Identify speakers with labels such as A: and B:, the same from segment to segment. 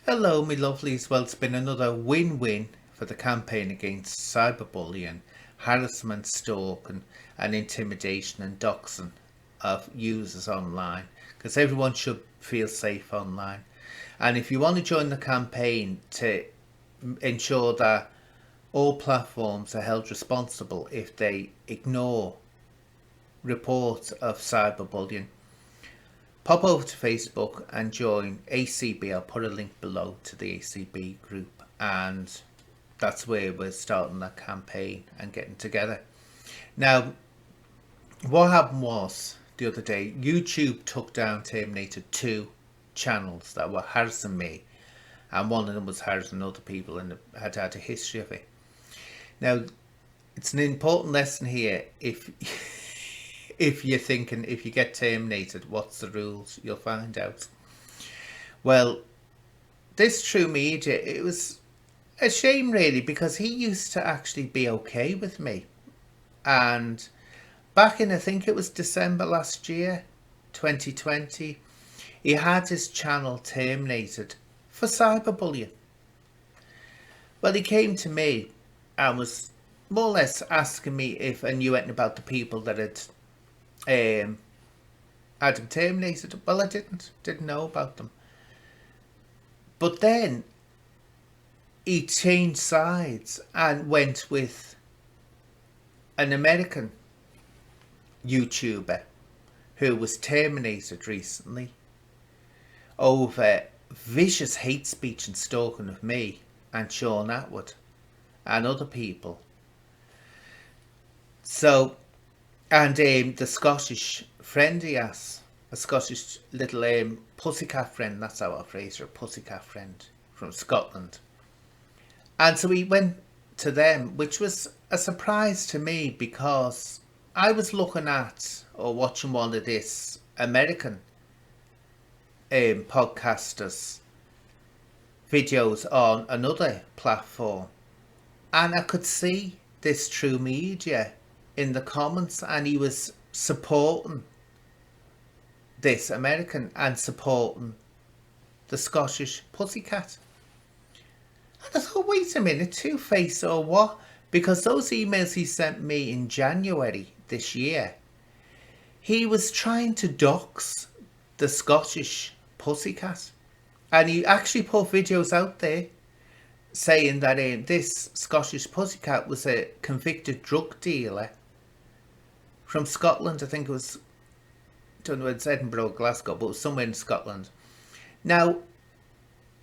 A: Hello, my lovelies. Well, it's been another win-win for the campaign against cyberbullying, harassment, stalking, and intimidation and doxing of users online. Because everyone should feel safe online. And if you want to join the campaign to ensure that all platforms are held responsible if they ignore reports of cyberbullying, pop over to Facebook and join ACB. I'll put a link below to the ACB group, and that's where we're starting that campaign and getting together. Now, what happened was the other day, YouTube took down, terminated two channels that were harassing me, and one of them was harassing other people and had a history of it. Now, it's an important lesson here. If you're thinking, if you get terminated, what's the rules? You'll find out. Well, this True Media, it was a shame really, because he used to actually be okay with me. And back in, I think it was December last year, 2020, he had his channel terminated for cyberbullying. Well, he came to me and was more or less asking me if I knew anything about the people that had him terminated. Well, I didn't know about them. But then he changed sides and went with an American YouTuber who was terminated recently over vicious hate speech and stalking of me and Sean Atwood and other people. So, and the Scottish friend he has, a Scottish little pussycat friend, that's how I phrase her, a pussycat friend from Scotland. And so we went to them, which was a surprise to me because I was looking at or watching one of this American podcasters videos on another platform, and I could see this True Media in the comments, and he was supporting this American and supporting the Scottish pussycat. And I thought, wait a minute, two-face or what? Because those emails he sent me in January this year, he was trying to dox the Scottish pussycat. And he actually put videos out there saying that this Scottish pussycat was a convicted drug dealer from Scotland. I think it was, I don't know, it's Edinburgh or Glasgow, but it was somewhere in Scotland. Now,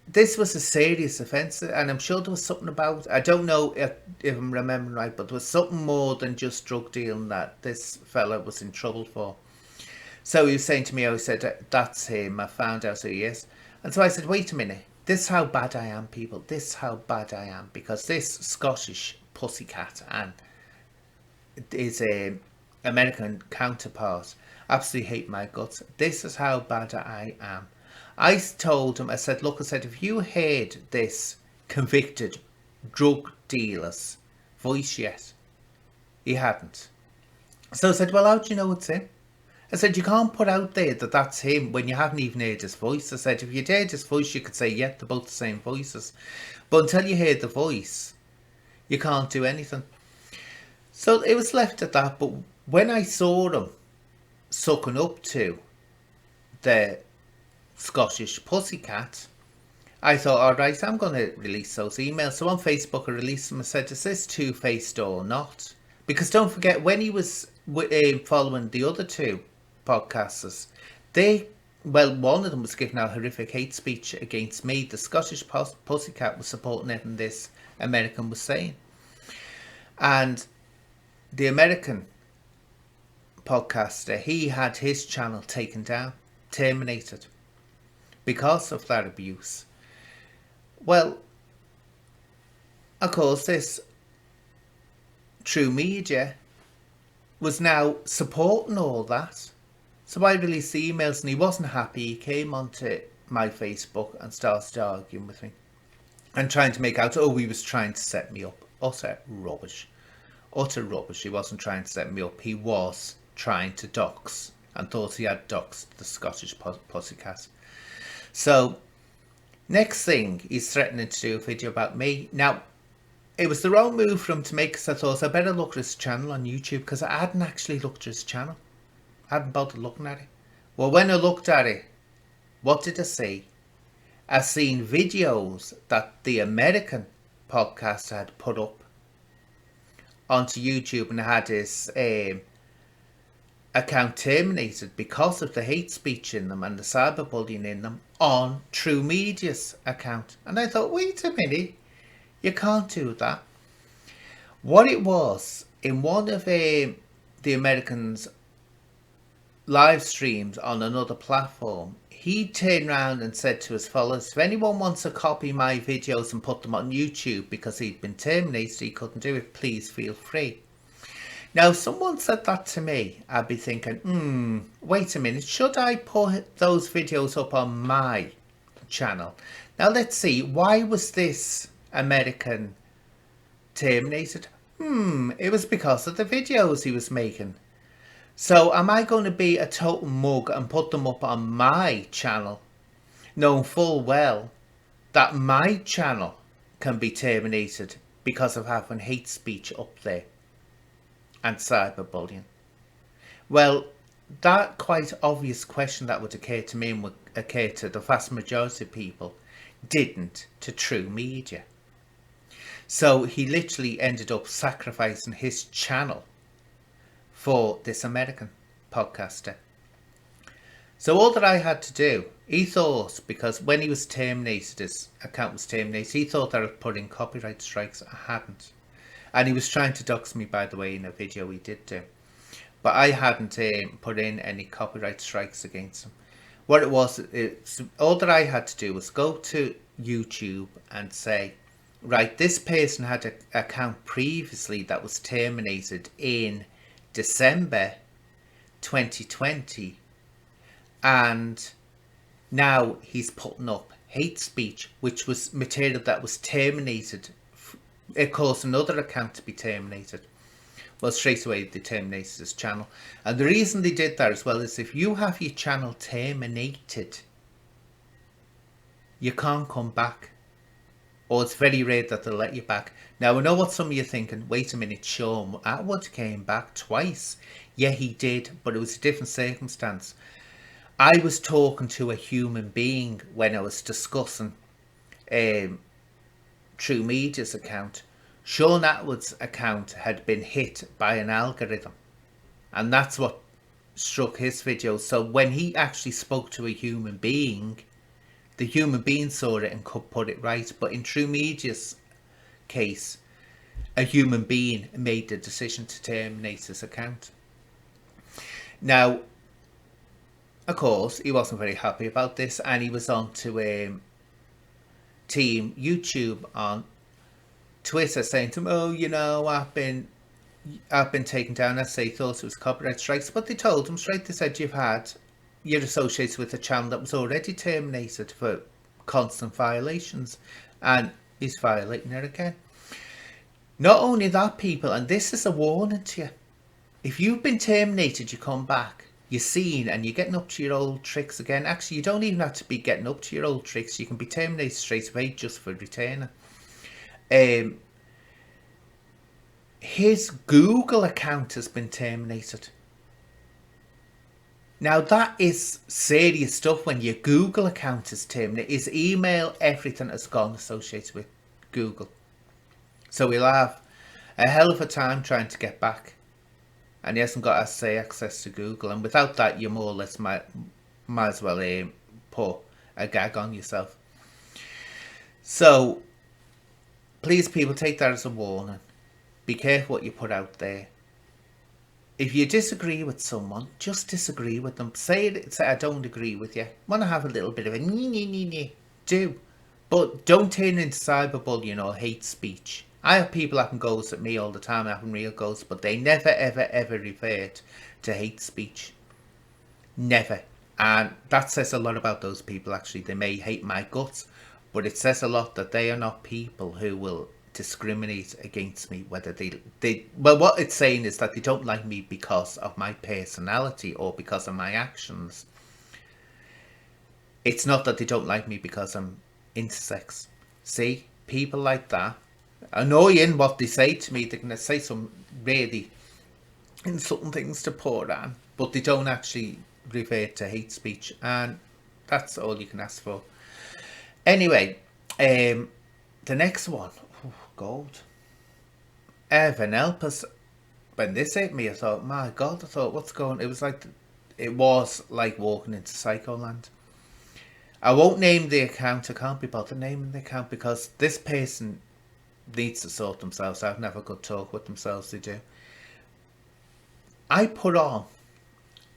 A: this was a serious offence, and I'm sure there was something about, I don't know if I'm remembering right, but there was something more than just drug dealing that this fella was in trouble for. So he was saying to me, I said, that's him, I found out who he is. And so I said, wait a minute, this is how bad I am, people, this is how bad I am, because this Scottish pussycat and his American counterpart absolutely hate my guts. This is how bad I am. I told him, I said, look, I said, if you heard this convicted drug dealer's voice yet, he hadn't. So I said, well, how do you know it's him? I said, you can't put out there that that's him when you haven't even heard his voice. I said, if you'd heard his voice, you could say, yeah, they're both the same voices. But until you heard the voice, you can't do anything. So it was left at that. But when I saw him sucking up to the Scottish pussycat, I thought, all right, I'm going to release those emails. So on Facebook, I released them. I said, is this two-faced or not? Because don't forget, when he was following the other two podcasters, one of them was giving out horrific hate speech against me. The Scottish pussycat was supporting everything this American was saying. And the American podcaster, he had his channel taken down, terminated, because of that abuse. Well, of course, this True Media was now supporting all that. So I released the emails and he wasn't happy. He came onto my Facebook and started arguing with me and trying to make out, oh, he was trying to set me up. Utter rubbish. Utter rubbish. He wasn't trying to set me up. He was trying to dox and thought he had doxed the Scottish pussycat. So Next thing, he's threatening to do a video about me. Now, it was the wrong move for him to make, because I thought I better look at his channel on YouTube, because I hadn't actually looked at his channel. I hadn't bothered looking at it. Well, when I looked at it, what did I see? I seen videos that the American podcaster had put up onto YouTube, and had his account terminated because of the hate speech in them and the cyberbullying in them on True Media's account. And I thought, wait a minute, you can't do that. What it was, in one of the Americans' live streams on another platform, he turned around and said to his followers, if anyone wants to copy my videos and put them on YouTube because he'd been terminated, he couldn't do it, please feel free. Now, if someone said that to me, I'd be thinking, wait a minute, should I put those videos up on my channel? Now, let's see, why was this American terminated? It was because of the videos he was making. So, am I going to be a total mug and put them up on my channel, knowing full well that my channel can be terminated because of having hate speech up there and cyberbullying? Well, that quite obvious question that would occur to me and would occur to the vast majority of people didn't to True Media. So he literally ended up sacrificing his channel for this American podcaster. So all that I had to do, he thought, because when he was terminated, his account was terminated, he thought I was putting copyright strikes. I hadn't. And he was trying to dox me, by the way, in a video he did do. But I hadn't put in any copyright strikes against him. What it was, all that I had to do was go to YouTube and say, right, this person had an account previously that was terminated in December 2020. And now he's putting up hate speech, which was material that was terminated. It caused another account to be terminated. Well, straight away they terminated his channel. And the reason they did that as well is if you have your channel terminated, you can't come back. Or it's very rare that they'll let you back. Now, I know what some of you are thinking. Wait a minute, Sean Atwood came back twice. Yeah, he did, but it was a different circumstance. I was talking to a human being when I was discussing True Media's account. Sean Atwood's account had been hit by an algorithm, and that's what struck his video. So when he actually spoke to a human being, the human being saw it and could put it right. But in True Media's case, a human being made the decision to terminate his account. Now, of course, he wasn't very happy about this, and he was on to Team YouTube on Twitter saying to him, oh, you know, I've been taken down as they thought it was copyright strikes. But they told him straight, they said, you're associated with a channel that was already terminated for constant violations, and he's violating it again. Not only that, people, and this is a warning to you, if you've been terminated, you come back, you're seen, and you're getting up to your old tricks again. Actually, you don't even have to be getting up to your old tricks. You can be terminated straight away just for returning. His Google account has been terminated. Now, that is serious stuff when your Google account is terminated. His email, everything has gone associated with Google. So he'll have a hell of a time trying to get back. And he hasn't got, as I say, access to Google. And without that, you more or less might as well put a gag on yourself. So, please, people, take that as a warning. Be careful what you put out there. If you disagree with someone, just disagree with them. Say I don't agree with you. Want to have a little bit of a do. But don't turn into cyberbullying or hate speech. I have people having goes at me all the time, having real goes, but they never, ever, ever revert to hate speech. Never. And that says a lot about those people, actually. They may hate my guts, but it says a lot that they are not people who will discriminate against me, whether well, what it's saying is that they don't like me because of my personality or because of my actions. It's not that they don't like me because I'm intersex. See, people like that, annoying what they say to me. They're going to say some really insulting things to poor Anne, but they don't actually revert to hate speech, and that's all you can ask for. Anyway, the next one, oh, gold. Heaven help us. When this hit me, I thought, my God, I thought, what's going on? It was like walking into Psycho Land. I won't name the account. I can't be bothered naming the account because this person needs to sort themselves out and have a good talk with themselves. They do. I put on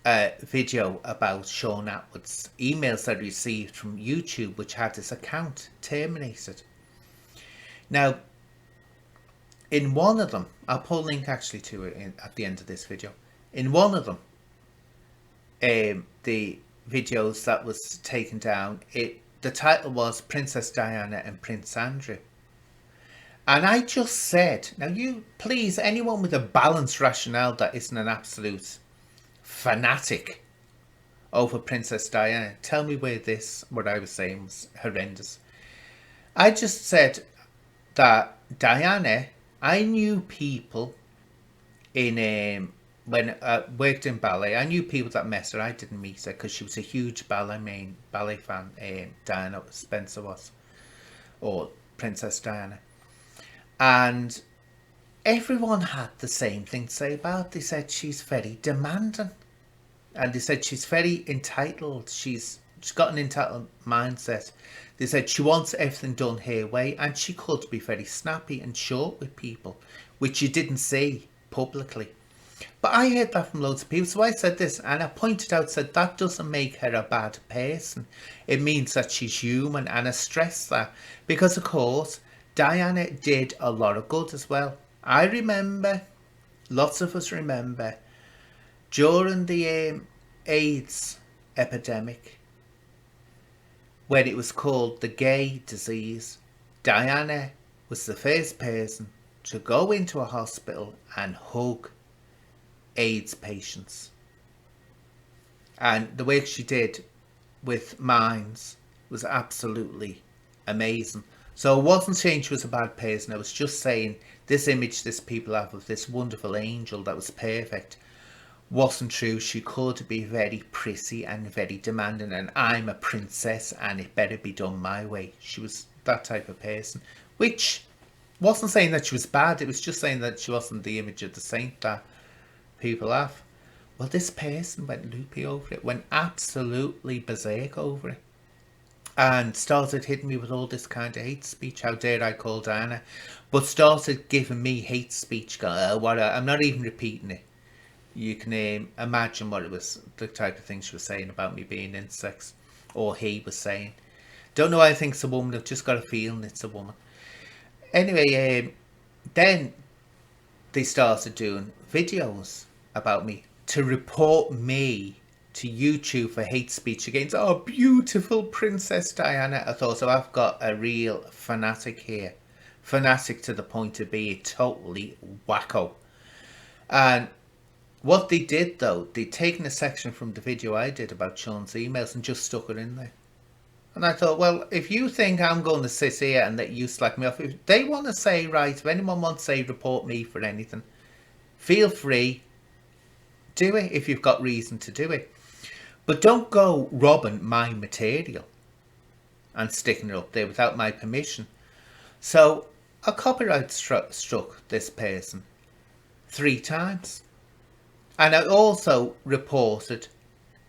A: a video about Sean Atwood's emails that I received from YouTube, which had his account terminated. Now, in one of them, I'll put a link actually to it at the end of this video. In one of them, the videos that was taken down, the title was Princess Diana and Prince Andrew. And I just said, now you, please, anyone with a balanced rationale that isn't an absolute fanatic over Princess Diana, tell me where what I was saying was horrendous. I just said that Diana, I knew people in when I worked in ballet. I knew people that met her. I didn't meet her because she was a huge ballet fan. Diana Spencer was, or Princess Diana, and everyone had the same thing to say about her. They said she's very demanding, and they said she's very entitled. She's got an entitled mindset. They said she wants everything done her way, and she could be very snappy and short with people, which you didn't see publicly. But I heard that from loads of people, so I said this, and I pointed out, said that doesn't make her a bad person. It means that she's human, and I stressed that because, of course, Diana did a lot of good as well. I remember, lots of us remember, during the AIDS epidemic, when it was called the gay disease, Diana was the first person to go into a hospital and hug AIDS patients. And the work she did with minds was absolutely amazing. So I wasn't saying she was a bad person. I was just saying this image this people have of this wonderful angel that was perfect wasn't true. She could be very prissy and very demanding, and I'm a princess and it better be done my way. She was that type of person, which wasn't saying that she was bad. It was just saying that she wasn't the image of the saint that people have. Well, this person went loopy over it, went absolutely berserk over it, and started hitting me with all this kind of hate speech. How dare I call Diana? But started giving me hate speech. I'm not even repeating it. You can imagine what it was, the type of things she was saying about me being intersex, or he was saying. Don't know why I think it's a woman. I've just got a feeling it's a woman. Anyway, then they started doing videos about me to report me to YouTube for hate speech against beautiful Princess Diana. I thought, so I've got a real fanatic here. Fanatic to the point of being totally wacko. And what they did, though, they'd taken a section from the video I did about Sean's emails and just stuck it in there. And I thought, well, if you think I'm going to sit here and let you slack me off, if they want to say, right, if anyone wants to say report me for anything, feel free, do it if you've got reason to do it. But don't go robbing my material and sticking it up there without my permission. So a copyright struck this person 3 times. And I also reported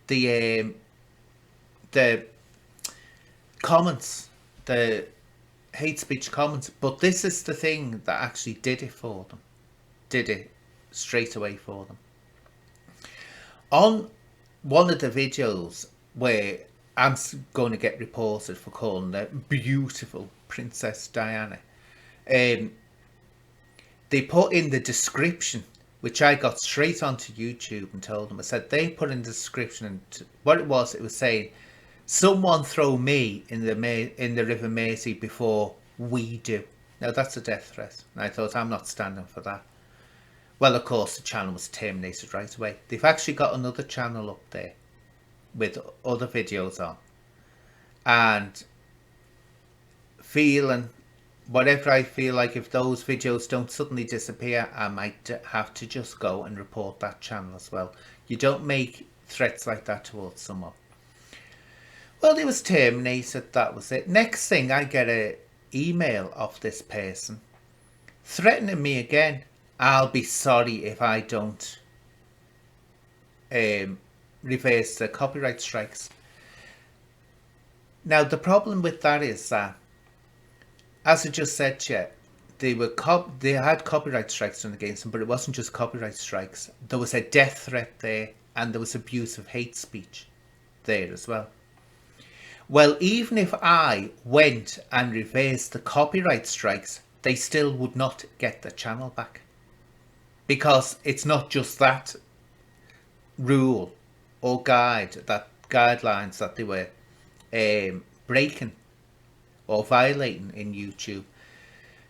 A: the comments, the hate speech comments. But this is the thing that actually did it for them. Did it straight away for them. On one of the videos where I'm going to get reported for calling her beautiful Princess Diana, they put in the description, which I got straight onto YouTube and told them. I said they put in the description, and what it was saying, someone throw me in the River Mersey before we do. Now that's a death threat, and I thought, I'm not standing for that. Well, of course, the channel was terminated right away. They've actually got another channel up there with other videos on, and feeling whatever I feel like, if those videos don't suddenly disappear, I might have to just go and report that channel as well. You don't make threats like that towards someone. Well, it was terminated, that was it. Next thing, I get a email of this person threatening me again. I'll be sorry if I don't reverse the copyright strikes. Now, the problem with that is that, as I just said to you, they had copyright strikes done against them, but it wasn't just copyright strikes. There was a death threat there, and there was abuse of hate speech there as well. Well, even if I went and reversed the copyright strikes, they still would not get the channel back. Because it's not just that rule or guidelines that they were breaking or violating in YouTube.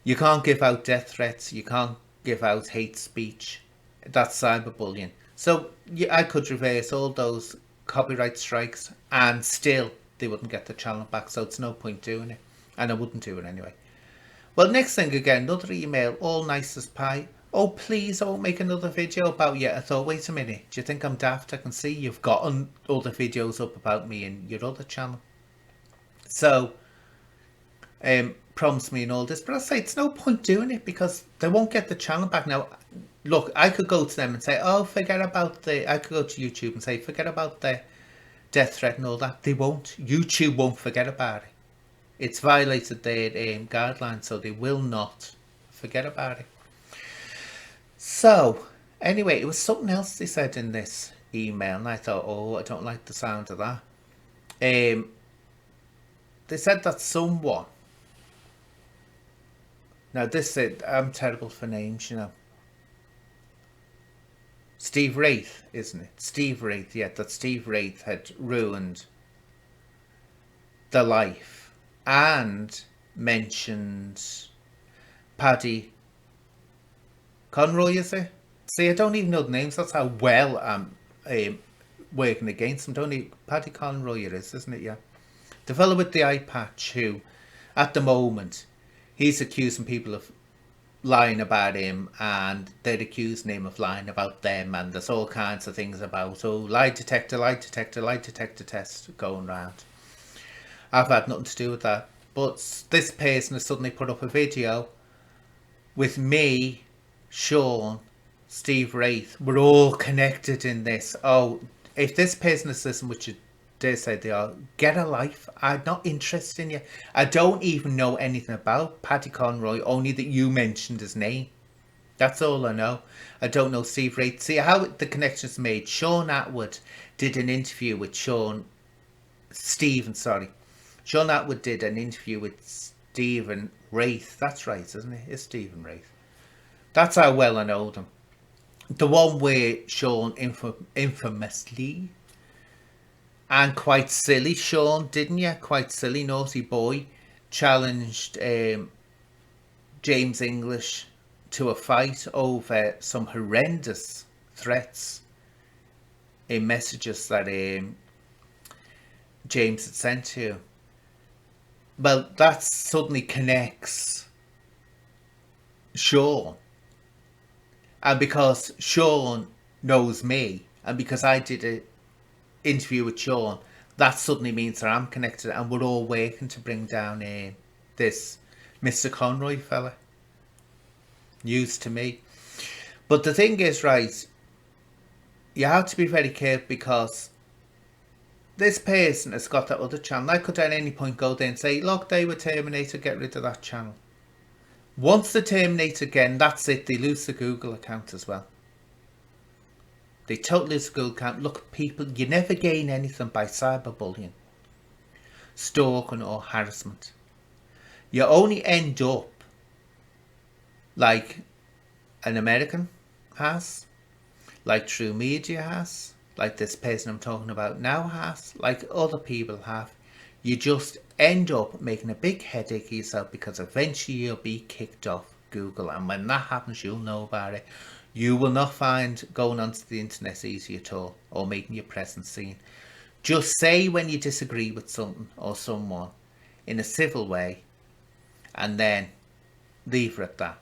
A: You can't give out death threats, you can't give out hate speech. That's cyberbullying. So I could reverse all those copyright strikes and still they wouldn't get the channel back, so it's no point doing it, and I wouldn't do it anyway. Well, next thing again, another email, all nice as pie. Oh, please, I won't make another video about you. I thought, wait a minute, do you think I'm daft? I can see you've got other videos up about me in your other channel. So, promise me and all this, but I say it's no point doing it because they won't get the channel back. Now, look, I could go to them and say, oh, forget about I could go to YouTube and say, forget about the death threat and all that. They won't. YouTube won't forget about it. It's violated their guidelines, so they will not forget about it. So, anyway, it was something else they said in this email, and I thought, oh, I don't like the sound of that. They said that someone, now this said, I'm terrible for names, you know. Steve Wraith, isn't it? Steve Wraith, yeah, that Steve Wraith had ruined the life and mentioned Paddy Conroy, is it? See, I don't even know the names. That's how well I'm working against them. Paddy Conroy it is, isn't it? Yeah. The fellow with the eye patch who, at the moment, he's accusing people of lying about him, and they're accusing him of lying about them, and there's all kinds of things about, lie detector test going round. I've had nothing to do with that, but this person has suddenly put up a video with me, Sean, Steve Wraith. We're all connected in this. Oh, if this person is listening, which you dare say they are, get a life. I'm not interested in you. I don't even know anything about Paddy Conroy, only that you mentioned his name. That's all I know. I don't know Steve Wraith. See how the connection's made. Sean Atwood did an interview with Sean Atwood did an interview with Stephen Wraith. That's right, isn't it? It's Stephen Wraith. That's how well I know them. The one where Sean infamously and quite silly, Sean, didn't you? Quite silly, naughty boy, challenged James English to a fight over some horrendous threats in messages that James had sent to him. Well, that suddenly connects Sean. And because Sean knows me, and because I did an interview with Sean, that suddenly means that I'm connected, and we're all working to bring down this Mr. Conroy fella. News to me. But the thing is, right, you have to be very careful, because this person has got that other channel. I could at any point go there and say, look, they were terminated, get rid of that channel. Once they're terminated again, that's it. They lose the Google account as well. They totally lose the Google account. Look, people, you never gain anything by cyberbullying, stalking or harassment. You only end up like an American has, like True Media has, like this person I'm talking about now has, like other people have. You just end up making a big headache of yourself, because eventually you'll be kicked off Google, and when that happens, you'll know about it. You will not find going onto the internet easy at all, or making your presence seen. Just say when you disagree with something or someone in a civil way, and then leave it at that.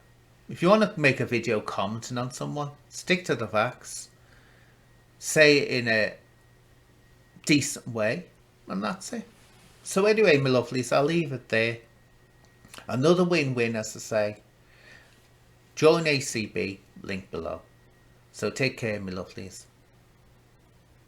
A: If you want to make a video commenting on someone, stick to the facts, say it in a decent way, and that's it. So anyway, my lovelies, I'll leave it there. Another win-win, as I say. Join ACB, link below. So take care, my lovelies.